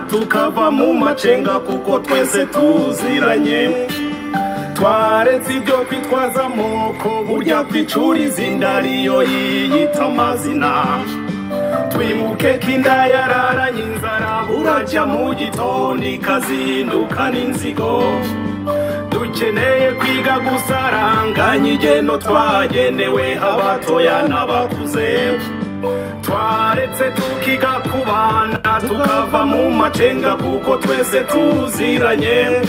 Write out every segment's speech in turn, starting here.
kubana tukava mu macenga kuko twese tuziranye twaretse ibyo kwitwaza amoko burya kwicuriza inda ariyo yiyita amazina twibuke ko inda yararanye inzara burajya mu gitondo ikazinduka n'inzigo dukeneye kwiga gusaranganya igeno twagenewe abatoya n'abakuze twaretse tukiga kubana tukava mu macenga kuko twese tuziranye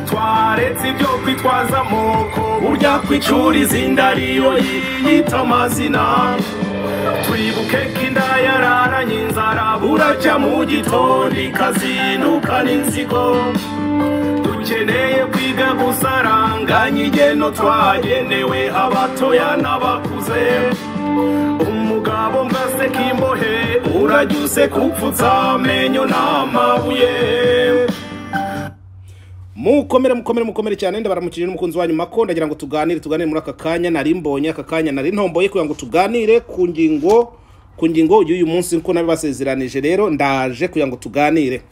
twaretse ibyo kwitwaza amoko burya kwicuriza inda ariyo yiyita amazina twibuke ko inda yararanye inzara burajya mu gitondo ikazinduka n'inzigo dukeneye kwiga gusaranganya igeno twagenewe abatoya n'abakuze umugabo mbaseka imbohe urabyuse kupfutsa amenyo n'amabuye mukomere cyane ndabaramukije n'umukunzi wanyu Mako ndagira ngo tuganire muri aka kanya nari mbonye aka kanya nari ntomboye kugira ngo tuganire ku ngingo y'uyu munsi nko nabibasezeranije rero ndaje kugira ngo tuganire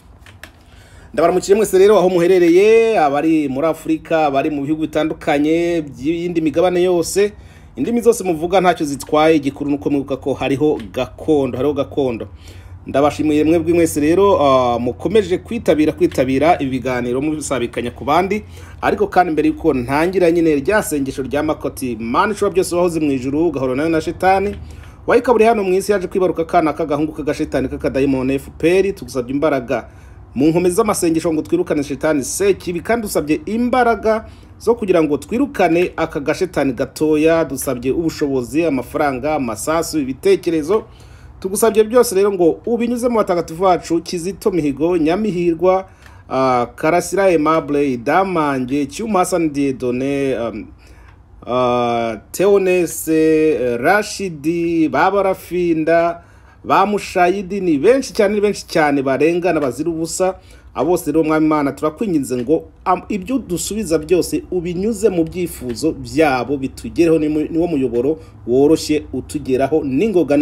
ndabaramukije mwese rero aho muherereye abari muri Afrika abari mu bihugu bitandukanye by'indi migabane yose indimi zose muvuga ntacyo zitwaye igikuru nuko mwibuka ko hariho gakondo ndabashimiye mwebwe mwese rero mukomeje kwitabira ibi biganiro mubisabikanya ku bandi ariko kandi mbere yuko ntangira nyine ryasengesho rya Makoti Mana ishobora byose wahoze mu ijuru gahoro nayo na shetani wayikaburi hano mu isi yaje kwibaruka kana kagahungu kagashetani kakadayimone FPR tugusabye imbaraga mu nkomezi z'amasengesho ngo twirukane shetani sekibi kandi dusabye imbaraga zo kugira ngo twirukane aka gashetani gatoya dusabye ubushobozi amafaranga amasasu ibitekerezo tugusabye byose rero ngo ubinyuze mu batagatifu bacu Kizito Mihigo Nyamihirwa Karasira Aimable Damange Cyuma Hassan Dieudonné Theonese Rashidi Babarafinda Bamushayidi ni benshi cyane barengana bazira ubusa abose rero mwami Imana turakwinginze ngo ibyo dusubiza byose ubinyuze mu byifuzo byabo bitugereho niwo muyoboro woroshye utugeraho ningoga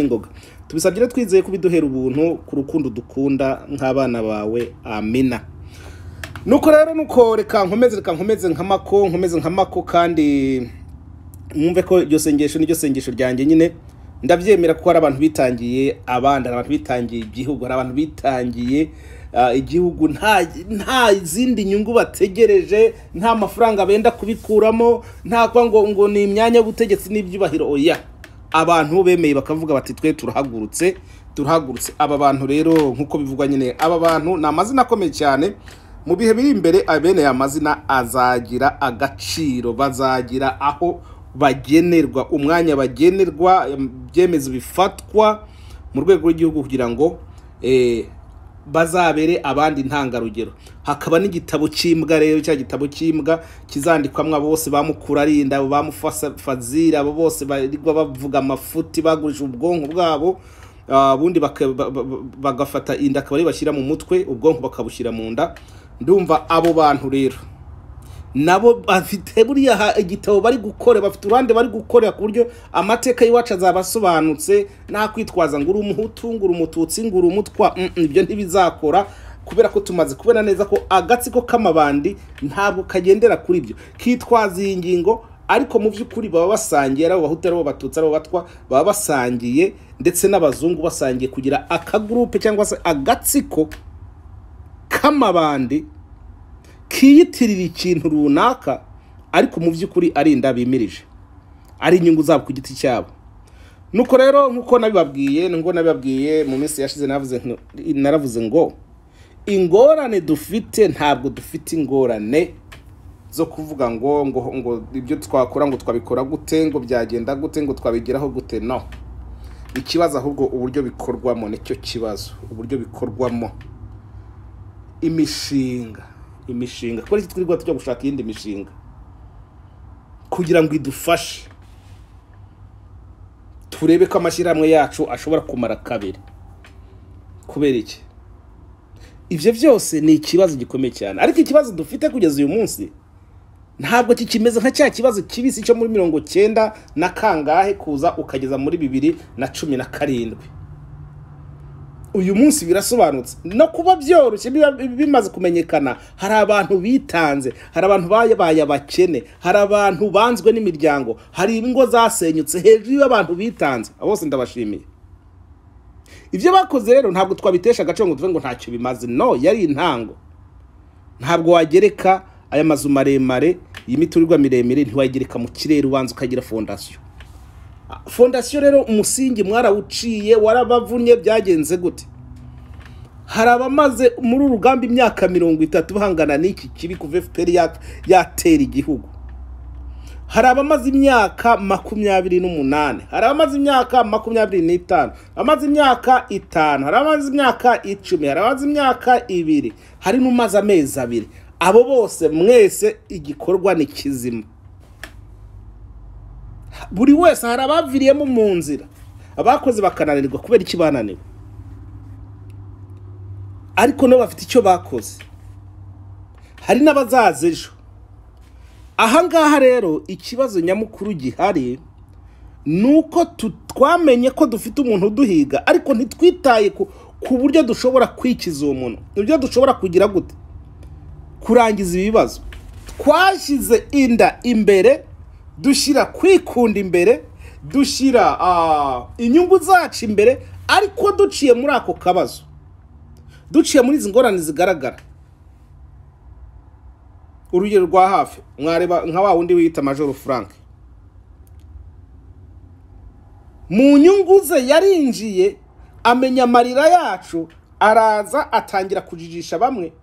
tubisabye rero twizeye kubiduhera ubuntu ku rukundo dukunda nk'abana bawe amina nuko reka nkomeze nkamako kandi mwumve ko iryo sengesho ryanjye nyine ndabyemera ko hari abantu bitangiye abandi abantu bitangiye igihugu hari abantu bitangiye igihugu nta zindi nyungu bategereje nta mafaranga benda kubikuramo nta kwa ngo ni imyanya y'ubutegetsi n'ibyubahiro oya abantu bemeye bakavuga bati twe turahagurutse aba bantu rero nkuko bivugwa nyine aba bantu na amazina akomeye cyane mu bihe biri imbere abene ya mazina azagira agaciro bazagira aho bagenerwa umwanya bagenerwa byemezo bifatwa mu rwego rw'igihugu kugira ngo bazabere abandi ntangarugero hakaba n'igitabo cy'imbwa rero cya gitabo cy'imbwa kizandikwamwa bose bamukura arinda bamufazira abo bose barirwa bavuga amafuti bagurisha ubwonko bwabo bundi bagafata inda akaba bashyira mu mutwe ubwonko bakabushyira mu nda ndumva abo bantu rero nabo bafite buriya igitabo bari gukora bafite urande bari gukorera ku buryo amateka y'iwacu azabasobanutse nta kwitwaza ngo uri umuhutu ngo uri umututsi ngo uri umutwa ibyo ntibizakora kubera ko tumaze kubona neza ko agatsiko k'amabandi ntabwo kagendera kuri ibyo kitwaza iyi ngingo ariko mu by'ukuri baba basangiye abo bahutu abo batutsi abo batwa baba basangiye ndetse n'abazungu basangiye kugira akagroupe cyangwa se agatsiko k'amabandi kiyitirira ikintu runaka ariko mu by'ukuri ari indabimirije ari inyungu zabo ku giti cyabo nuko rero nkuko nabibabwiye mu minsi yashize naravuze ngo ingorane dufite ntabwo dufite ingorane zo kuvuga ngo ibyo twakora ngo twabikora gute ngo byagenda gute ngo twabigeraho gute no ikibazo ahubwo uburyo bikorwamo nicyo kibazo uburyo bikorwamo imishinga kuri iki twirwa tujya gushaka iyindi mishinga kugira ngo idufashe turebe ko amashyirahamwe yacu ashobora kumara kabiri kubera iki ivyo byose ni ikibazo gikomeye cyane ariko ikibazo dufite kugeza uyu munsi ntabwo kikimeze nka cya kibazo kibisi cyo muri 90 na kangahe kuza ukageza muri 2017 uyu munsi birasobanutse no kuba byoroshye bimaze kumenyekana. Hari abantu bitanze, hari abantu bayabaye abakene, hari abantu banzwe n'imiryango, hari ingo zasenyutse hejuru y'abantu bitanze. Bose ndabashimiye. Ibyo bakoze rero ntabwo twabitesha agaciro ngo tuve ngo ntacyo bimaze. No, yari intango. Ntabwo wagereka aya mazu maremare y'imiturirwa miremire, ntiwagereka mu kirere ubanza ukagira fondasiyo. Fondasiyo rero umusingi mwarawuciye, warabavunye, byagenze gute? Hari abamaze muri urugamba imyaka 30 bahangana n'iki kibi kuva FPR yatera igihugu. Hari abamaze imyaka 28, hari abamaze imyaka 25, abamaze imyaka 5, hari abamaze imyaka 10, hari abamaze imyaka 2, hari n'umaze amezi 2. Abo bose mwese igikorwa ni kizima. Buri wese hari abaviriyemo mu nzira, abakoze bakananirwa kubera iki bananiwe, ariko no bafite icyo bakoze. Hari n'abazaza ejo. Aha ngaha rero ikibazo nyamukuru gihari nuko twamenye ko dufite umuntu duhiga, ariko ntitwitaye ku buryo dushobora kwikiza uwo muntu, uburyo dushobora kugira gute kurangiza ibibazo. Twashyize inda imbere, dushyira kwikunda imbere, dushyira inyungu zacu imbere, ariko duciye muri ako kabazo, duciye muri izi ngorane zigaragara. Urugero rwa hafi mwareba nka wa wundi wita Major Frank, mu nyungu ze yarinjiye amenya amarira yacu, araza atangira kujijisha bamwe,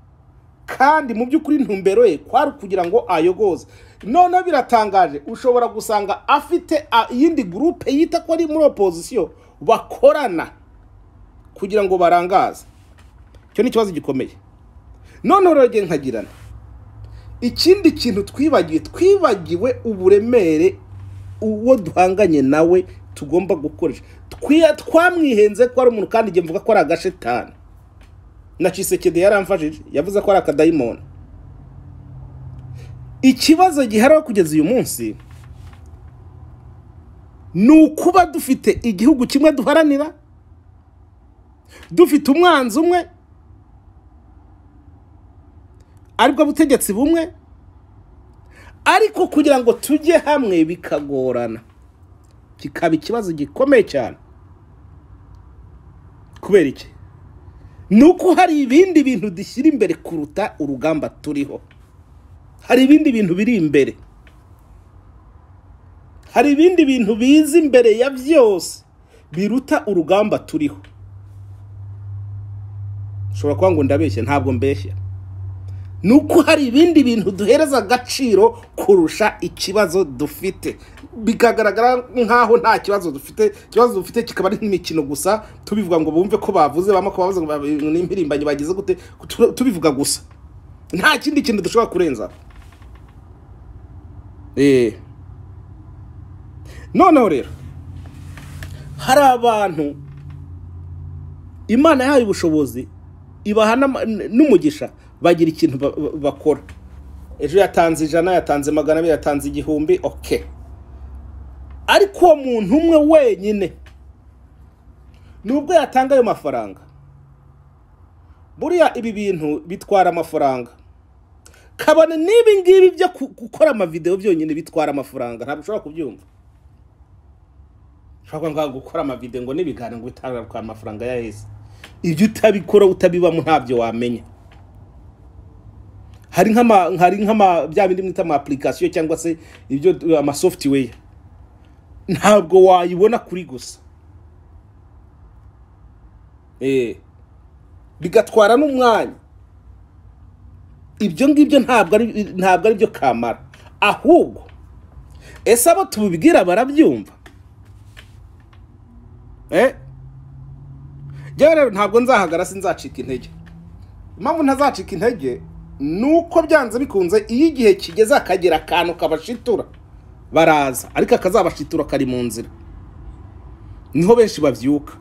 kandi mu by'ukuri ntumbero ye kwari kugira ngo ayogoze. None biratangaje, ushobora gusanga afite iyindi groupe yita ko ari muri opposition bakorana kugira ngo barangaze. Cyo ni kibazo gikomeye. None rege nkagirana ikindi kintu twibagiwe uburemere uwo duhanganye nawe tugomba gukoresha. Twamwihenze ko ari umuntu, kandi nge mvuga ko ari agashetani. Na Chisekedi yaramfashije, yavuze ko ari akadayimoni. Ikibazo gihari kugeza uyu munsi nukuba dufite igihugu kimwe duharanira, dufite umwanzi umwe, aribwo butegetsi bumwe, ariko kugira ngo tujye hamwe bikagorana, kikaba ikibazo gikomeye cyane. Kubera iki? Nuko hari ibindi bintu dushyira imbere kuruta urugamba turiho. Hari ibindi bintu biri imbere, hari ibindi bintu biza imbere ya byose biruta urugamba turiho. Ushobora kuba ngo ndabeshya, ntabwo mbeshya. Nuko hari ibindi bintu duhereza agaciro kurusha ikibazo dufite. Bikagaragara nkaho nta kibazo dufite, ikibazo dufite kikaba ari nk'imikino gusa, tubivuga ngo bumve ko bavuze, bama ko bavuze ngo n'impirimbanyi bagize gute, tubivuga gusa, nta kindi kintu dushobora kurenza. Noneho rero hari abantu Imana yahaye ubushobozi, ibaha n'umugisha, bagira ikintu bakora. Ejo yatanze 100, yatanze 200, yatanze 1000, okay. Ariko uwo muntu umwe wenyine nubwo yatanga ayo mafaranga, buriya ibi bintu bitwara amafaranga. Kabone nibi ngibi byo gukora ama video byonyine bitwara amafaranga, ntabwo ushobora kubyumva. Ushobora ngo gukora ama video ngo nibigane ngo bitanga kwa amafaranga ya Yesu. Ibyo utabikora utabibamo ntabyo wamenya. Hari nk'ama bya bindi mwita ama application cyangwa se ibyo ama software, ntabwo wayibona kuri gusa. Bigatwara n'umwanya. Ibyo ngibyo ntabwo ari byo kamara, ahubwo ese abo tubibwira barabyumva. Rero ntabwo nzahagara, sinzacika intege. Impamvu ntazacika intege nuko byanze bikunze iyo igihe kigeze akagera akantu kabashitura baraza, ariko akazabashitura kari mu nzira, niho benshi bavyuka.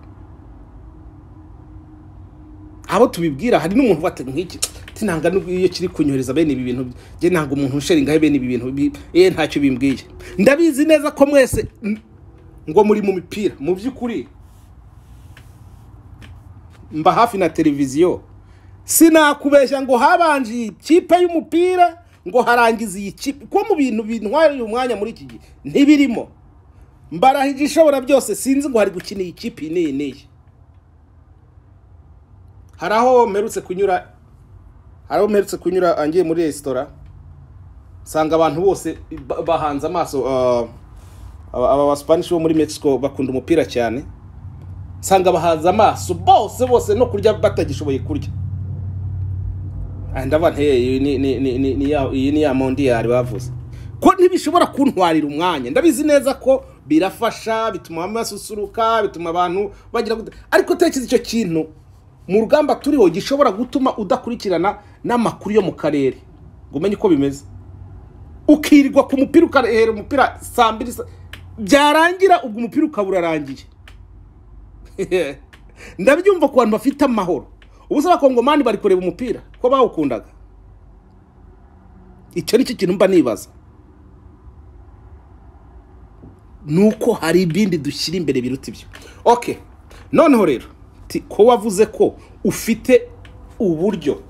Abo tubibwira hari n'umuntu bate nk'iki tinanga iyo kiri kunyohereza bene ibi bintu, je ntabwo umuntu sharinga bene ibi bintu ntacyo bimbwiye. Ndabizi neza ko mwese ngo muri mu mipira, mu byukuri mba hafi na televiziyo sinakubeshya ngo habanje ikipe y'umupira ngo harangize iyi kipe ko mu bintu bintwara uyu mwanya muri iki gihe ntibirimo mbarahije ishobora byose sinzi ngo hari gukina iyi kipe neye haraho merutse kunyura angiye muri restaurant sanga abantu bose bahanze amaso aba Spanish bo muri Mexico bakunda umupira cyane sanga bahanze amaso bose no kurya batagishoboye kurya ndabona iyi ni ya mondial bavuze ko ntibishobora kuntwarira umwanya ndabizi neza ko birafasha bituma amasusuruka bituma abantu bagira ariko tekereza icyo kintu mu rugamba turiho gishobora gutuma udakurikirana n'amakuru yo mu karere ngo umenye uko bimeze ukirirwa ku mupira ukarehera umupira saa 2 byarangira ubwo umupira ukaburarangiye ndabyumva ku bantu bafite amahoro ubusaba Kongomani bari kureba umupira ko bawukundaga icyo ni cyo kintu mba nibaza nuko hari ibindi dushyira imbere biruta ibyo okay noneho rero ko wavuze ko ufite uburyo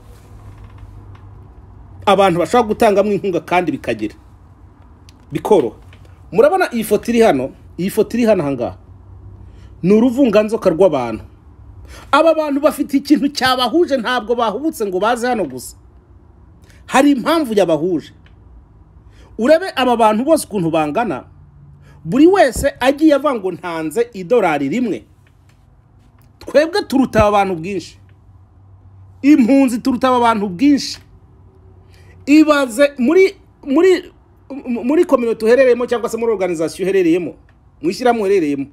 abantu bashaka gutangamo inkunga kandi bikagera bikoro murabona iyi foto iri hano hanga ni uruvunganzoka rw'abantu aba bantu bafite ikintu cyabahuje ntabwo bahubutse ngo baze hano gusa hari impamvu yabahuje urebe aba bantu bose ukuntu bangana buri wese agiye avuga ngo ntanze idolari rimwe twebwe turuta abantu bwinshi impunzi turuta abantu bwinshi ibaze muri community uherereyemo cyangwa se muri organisation uherereyemo mwishyiramo uherereyemo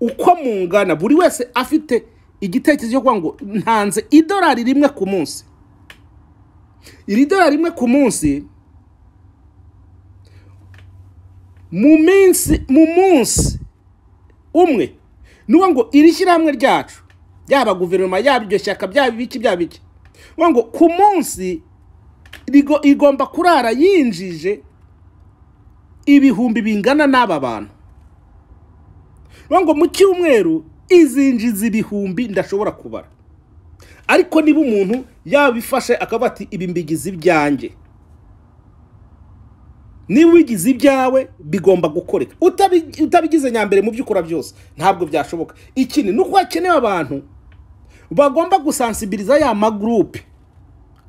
uko mungana buri wese afite igitekerezo cyo kuvuga ngo ntanze idolari rimwe ku munsi iri dolari rimwe ku munsi mu munsi umwe nuwa ngo iri shyirahamwe ryacu yaba guverinoma yaba iryo shyaka byaba biki ngo ku munsi igomba kurara yinjije ibihumbi bingana n'aba bantu ngo mu cyumweru izinjiza ibihumbi ndashobora kubara ariko niba umuntu yabifashe akaba ati ibi mbigize ibyanjye niba wigize ibyawe bigomba gukoreka utabigize nyambere mu byukora byose ntabwo byashoboka ikindi nuko hakenewe abantu bagomba gusensibiliza ya magroupe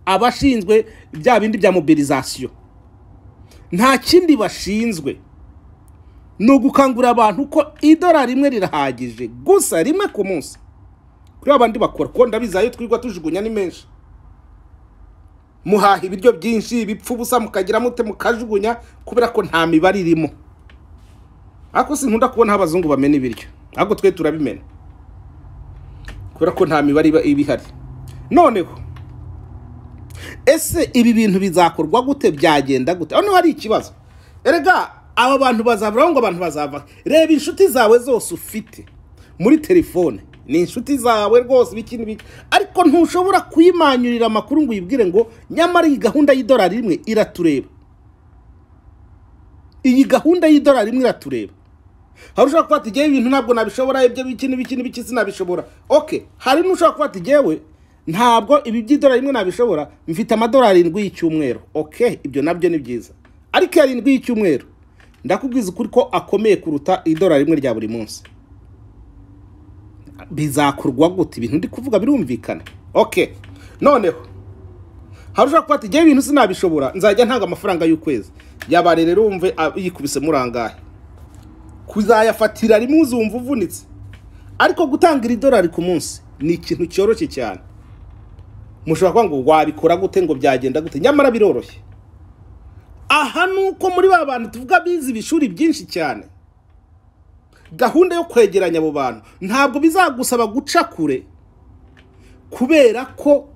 abashinzwe bya bindi bya mobilisation nta kindi bashinzwe no gukangura abantu ko idolari rimwe rirahagije gusa rimwe ku munsi kuri abandi bakora ko ndabizayo twirwa tujugunya ni menshi muhaha ibiryo byinshi bipfu busa mukagira mute mukajugunya kubera ko nta mibare irimo ako sinkunda kubona abazungu bamena ibiryo ahubwo twe turabimena kubera ko nta mibare ibihari noneho ese ibi bintu bizakorwa gute byagenda gute hano hari ikibazo erega aba bantu bazavura ngo abantu bazava reba inshuti zawe zose ufite muri telefone ni inshuti zawe rwose bikini ariko ntushobora kuyimanyurira amakuru ngo uyibwire ngo nyamara iyi gahunda y'idolari rimwe iratureba iyi gahunda y'idolari rimwe iratureba hari ushaka kuba ati ibintu ntabwo nabishobora ibyo bikini sinabishobora okay hari n'ushaka kuba ati ntabwo ibi by'idolari rimwe nabishobora mfite amadolari 7 y'icyumweru okay ibyo nabyo ni byiza ariko 7 y'icyumweru ndakubwiza ukuri ko akomeye kuruta idolari rimwe rya buri munsi bizakorwa gute ibintu ndi kuvuga birumvikana okay noneho harushaka kuba ati ibintu sinabishobora nzajya ntanga amafaranga y'ukwezi yabare rero umve yikubise murangahe kuzayafatira rimwe uzumva uvunitse ariko gutanga idolari ku munsi ni ikintu cyoroshye cyane mushobora kuvuga ngo wabikora gute ngo byagenda gute nyamara biroroshye aha nuko muri ba bantu tuvuga bizi bishuri byinshi cyane gahunda yo kwegeranya abo bantu ntabwo bizagusaba guca kure kubera ko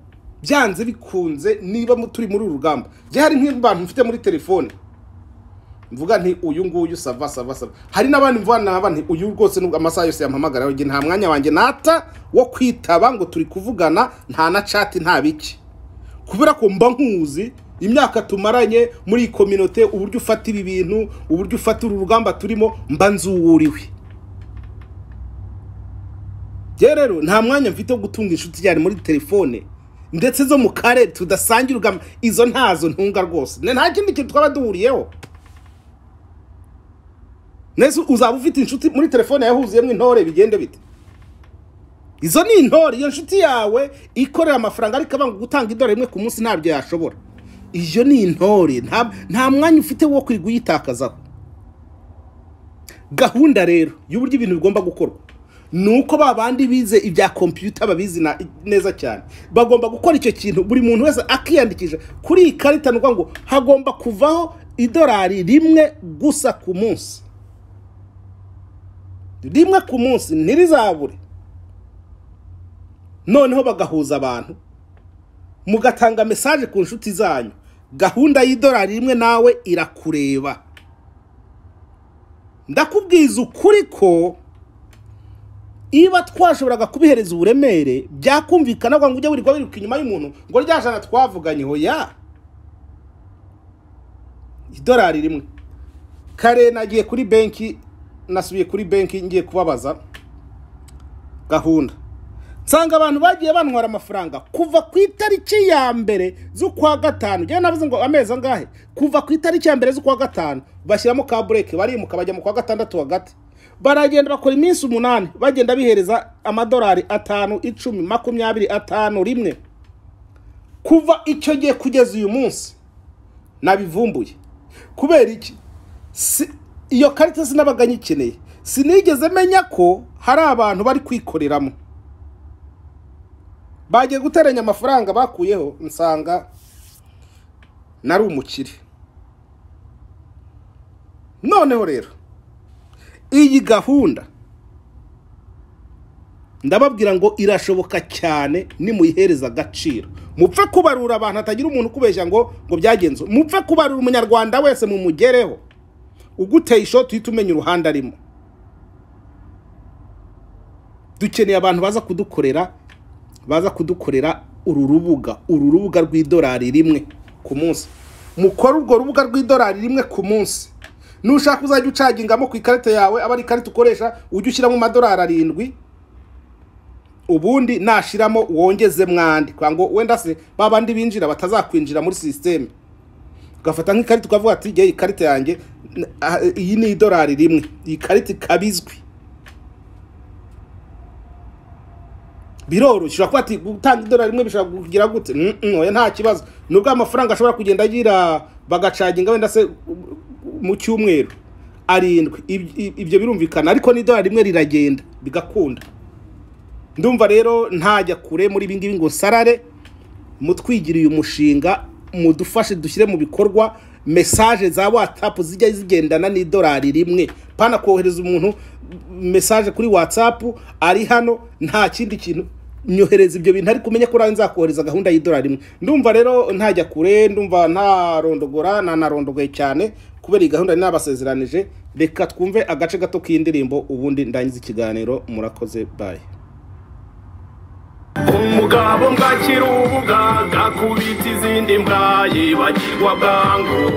byanze bikunze niba turi muri urugamba je hari nk'abantu mfite muri telefone mvuga nti uyu nguyu sava hari n'abandi mvana abandi uyu rwose nubwo amasaha yose yampamagara nge nta mwanya wanjye nata wo kwitaba ngo turi kuvugana nta na chat nta biki kubera ko mba nkuzi imyaka tumaranye muri community uburyo ufata ibi bintu uburyo ufata urugamba turimo mba nzuwuriwe rero nta mwanya mfite wo gutunga inshuti cyane muri telefone ndetse zo mu kare tudasangira ugama izo ntazo ntunga rwose nta kindi kintu twaba duhuriyeho. Nese uzaba ufite inshuti muri telefone yahuziyemo intore bigende bite? Izo ni intore, iyo nshuti yawe ikorera amafaranga ariko abanga gutanga idora rimwe ku munsi ntabyo yashobora. Iyo ni intore, nta mwanya ufite wo kwiguyitakazaho. Gahunda rero y'uburyo ibintu bigomba gukorwa nuko babandi bize ibya computer babizi neza cyane bagomba gukora icyo kintu buri muntu wese akiyandikisha kuri ikarita nuko ngo hagomba kuvaho idolari rimwe gusa ku munsi. Rimwe ku munsi ntirizabure. Noneho bagahuza abantu mugatanga message ku nshuti zanyu. Gahunda y'idolari rimwe nawe irakureba. Ndakubwiza ukuri ko iba twashoboraga kubihereza uburemere byakumvikana ngo ujye wirirwa wiruka inyuma y'umuntu ngo ryajana twavuganye hoya. Idolari rimwe kare nagiye kuri banki nasubiye kuri banki ngiye kubabaza gahunda nsanga abantu bagiye bantwara amafaranga kuva ku itariki ya mbere z'ukwa gatanu. Je navuze ngo amezi angahe kuva ku itariki ya mbere z'ukwa gatanu bashyiramo ka break barimuka bajya mu kwa gatandatu hagati baragenda bakora iminsi 8 bagenda bihereza amadolari 5 10 25 rimwe. Kuva icyo gihe kugeza uyu munsi nabivumbuye kubera iki iyo karita sinabaga nyikeneye sinigeze menya ko hari abantu bari kwikoreramo bagiye guteranya amafaranga bakuyeho nsanga nari umukire. Noneho rero iyi gahunda ndababwira ngo irashoboka cyane ni muyihereza agaciro mupfe kubarura abantu atagira umuntu kubeshya ngo byagenze mupfe kubarura umunyarwanda wese mu mugereho uguteye ishoti uhita umenya uruhande arimo. Dukeneye abantu baza kudukorera uru rubuga rw'idolari rimwe ku munsi. Mukora urwo rubuga rw'idolari rimwe ku munsi. Nushaka uzajya ucagingamo ku ikarita yawe aba ari ikarita ukoresha ujye ushyiramo amadolari 7 ubundi nashiramo wongeze mwandi kwa ngo wenda se babandi binjira batazakwinjira muri system. Ugafata nk'ikarita ukavuga ati je ikarita yanjye iyi ni idolari rimwe iyi karita kabizwi. Biroro ushobora kuba ati gutanga idolari rimwe bishobora kugira gute oya nta kibazo nubwo amafaranga ashobora kugenda agira bagacaginga wenda se mu cyumweru 7 ibyo birumvikana ariko ni idolari rimwe riragenda bigakunda. Ndumva rero ntajya kure muri bingi ngo sarare mutwigiriye umushinga mudufashe dushyire mu bikorwa message za WhatsApp zijya zigendana n'idolari rimwe pana kohereza umuntu message kuri WhatsApp ari hano nta kindi kintu nyohereza ibyo bintu ari kumenya ko ranza kohereza gahunda y'idolari rimwe. Ndumva rero ntajya kure ndumva ntarondogora narondogoye cyane kubera iyi gahunda n'abasezeranije. Reka twumve agace gato k'indirimbo ubundi ndangiza ikiganiro. Murakoze bye. Umugabo mbakira ubuga gakubita izindi mbwa yibagirwa bwangu.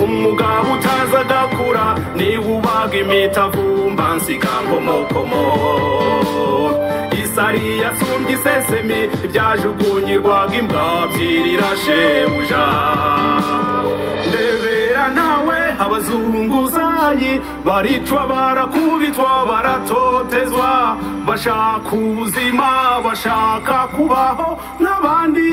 Umugabo utaza gakura ni ubaga imitavumba nsika nkomokomo. Isari yasumbye isesemi byajugunyirwaga imbwa byirira shebuja. Ndebera nawe abazunguzayi baricwa barakubitwa baratotezwa bashaka ubuzima bashaka kubaho n'abandi.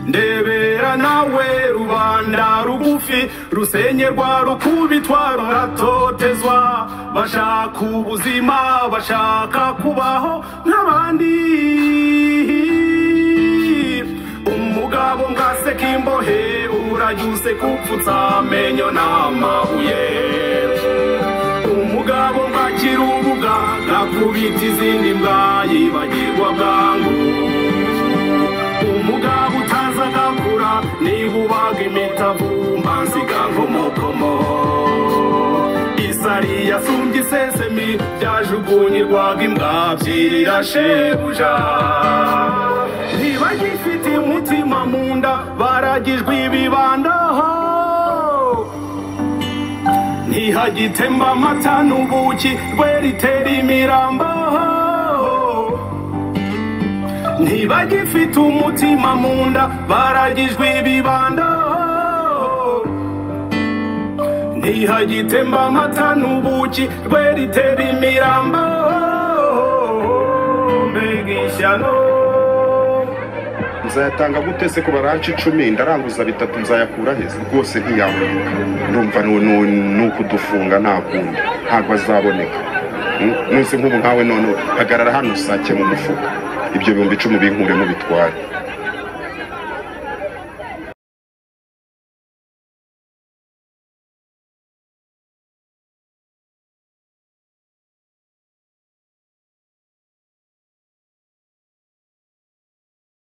Ndebera nawe rubanda rugufi rusenyerwa rukubitwa baratotezwa bashaka ubuzima bashaka kubaho n'abandi. Umugabo ngaseka imbohe urajyuse kupfutsa amenyo n'amabuye. Umugabo mbakira ubuga gakubita izindi mbwa yibagirwa bwangu. Umugabo utaza gakura niba ubaga imitavumba nsiga nkomokomo. Isari yasumbye isesemi byajugunyirwaga imbwa byirira shebuja. Ntibagifite umutima mu nda baragijwe ibibandaho. ntihagitemba amata n'ubuki rweritera imirambo ntibagifite umutima mu nda baragijwe ibibando ntihagitemba amata n'ubuki rweritera imirambo mbega ishyano nzayatanga gute se ko baranca 10 ndaranguza 3 nzayakura heza rwose ntiyaboneka ndumva nukudufunga ntakundi ntabwo azaboneka nuse nk'ubu nkawe none hagarara hano usake mu mufuka ibyo 10,000 binkure mu bitware